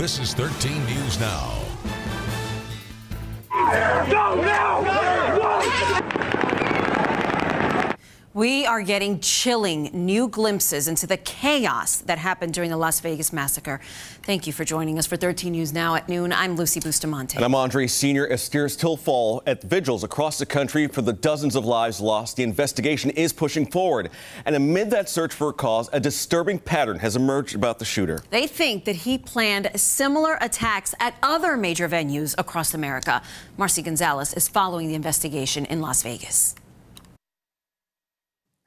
This is 13 News Now. We are getting chilling new glimpses into the chaos that happened during the Las Vegas massacre. Thank you for joining us for 13 News Now at noon. I'm Lucy Bustanate. And I'm Andre Sr. As steers still fall at vigils across the country for the dozens of lives lost, the investigation is pushing forward. And amid that search for a cause, a disturbing pattern has emerged about the shooter. They think that he planned similar attacks at other major venues across America. Marcy Gonzalez is following the investigation in Las Vegas.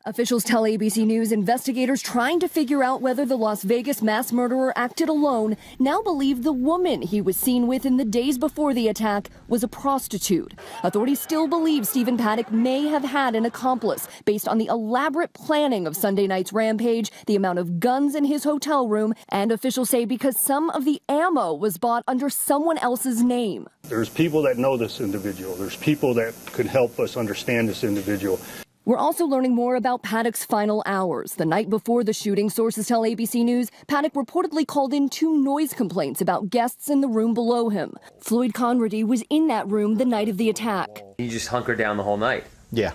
Officials tell ABC News investigators trying to figure out whether the Las Vegas mass murderer acted alone now believe the woman he was seen with in the days before the attack was a prostitute. Authorities still believe Stephen Paddock may have had an accomplice based on the elaborate planning of Sunday night's rampage, the amount of guns in his hotel room, and officials say because some of the ammo was bought under someone else's name. There's people that know this individual. There's people that could help us understand this individual. We're also learning more about Paddock's final hours. The night before the shooting, sources tell ABC News, Paddock reportedly called in 2 noise complaints about guests in the room below him. Floyd Conrady was in that room the night of the attack. You just hunkered down the whole night? Yeah.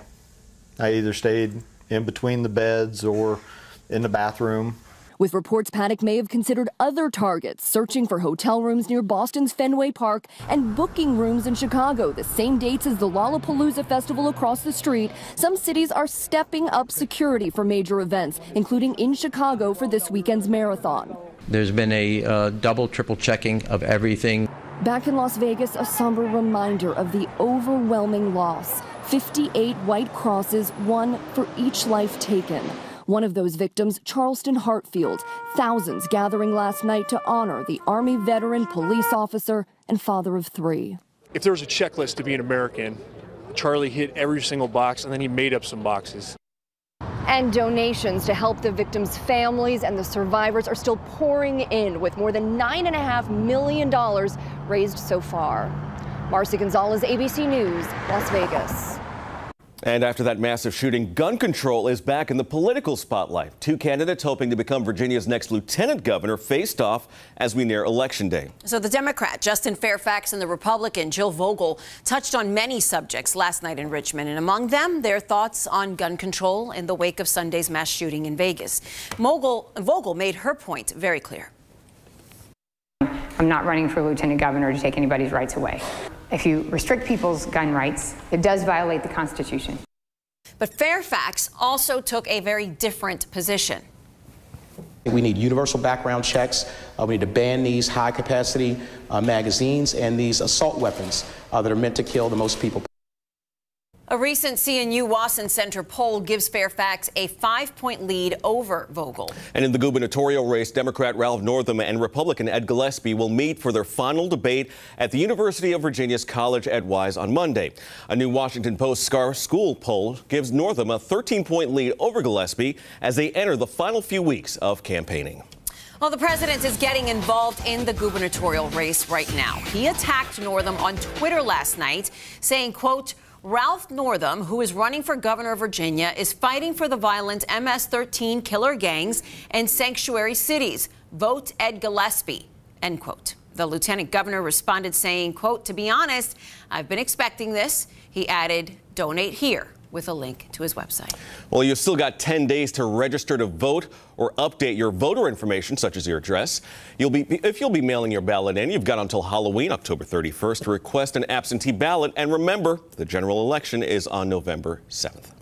I either stayed in between the beds or in the bathroom. With reports Paddock may have considered other targets, searching for hotel rooms near Boston's Fenway Park and booking rooms in Chicago the same dates as the Lollapalooza festival across the street. Some cities are stepping up security for major events, including in Chicago for this weekend's marathon. There's been a double, triple checking of everything. Back in Las Vegas, a somber reminder of the overwhelming loss. 58 white crosses, one for each life taken. One of those victims, Charleston Hartfield. Thousands gathering last night to honor the Army veteran, police officer, and father of 3. If there was a checklist to be an American, Charlie hit every single box, and then he made up some boxes. And donations to help the victims' families and the survivors are still pouring in, with more than $9.5 million raised so far. Marcy Gonzalez, ABC News, Las Vegas. And after that massive shooting, gun control is back in the political spotlight. 2 candidates hoping to become Virginia's next lieutenant governor faced off as we near Election Day. So the Democrat Justin Fairfax and the Republican Jill Vogel touched on many subjects last night in Richmond, and among them, their thoughts on gun control in the wake of Sunday's mass shooting in Vegas. Vogel made her point very clear. I'm not running for lieutenant governor to take anybody's rights away. If you restrict people's gun rights, it does violate the Constitution. But Fairfax also took a very different position. We need universal background checks. We need to ban these high-capacity magazines and these assault weapons that are meant to kill the most people. A recent CNU Wasson Center poll gives Fairfax a 5-point lead over Vogel. And in the gubernatorial race, Democrat Ralph Northam and Republican Ed Gillespie will meet for their final debate at the University of Virginia's College at Wise on Monday. A new Washington Post Scar School poll gives Northam a 13-point lead over Gillespie as they enter the final few weeks of campaigning. Well, the president is getting involved in the gubernatorial race right now. He attacked Northam on Twitter last night, saying, quote, Ralph Northam, who is running for governor of Virginia, is fighting for the violent MS-13 killer gangs and sanctuary cities. Vote Ed Gillespie, end quote. The lieutenant governor responded saying, quote, to be honest, I've been expecting this. He added, donate here, with a link to his website. Well, you've still got 10 days to register to vote or update your voter information, such as your address. If you'll be mailing your ballot in, you've got until Halloween, October 31st, to request an absentee ballot. And remember, the general election is on November 7th.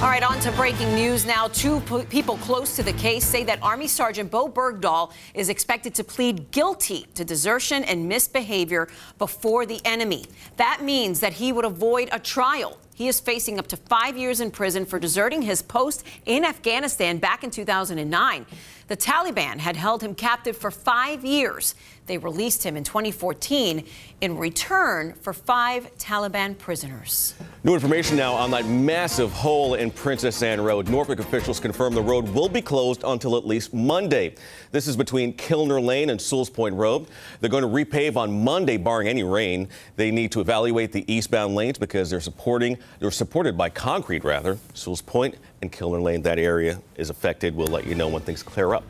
All right, on to breaking news now. 2 people close to the case say that Army Sergeant Bo Bergdahl is expected to plead guilty to desertion and misbehavior before the enemy. That means that he would avoid a trial. He is facing up to 5 years in prison for deserting his post in Afghanistan back in 2009. The Taliban had held him captive for 5 years. They released him in 2014 in return for 5 Taliban prisoners. New information now on that massive hole in Princess Anne Road. Norfolk officials confirm the road will be closed until at least Monday. This is between Kilner Lane and Sewell's Point Road. They're going to repave on Monday, barring any rain. They need to evaluate the eastbound lanes because they're supported by concrete, rather. Sewell's Point and Kilner Lane, that area is affected. We'll let you know when things clear up.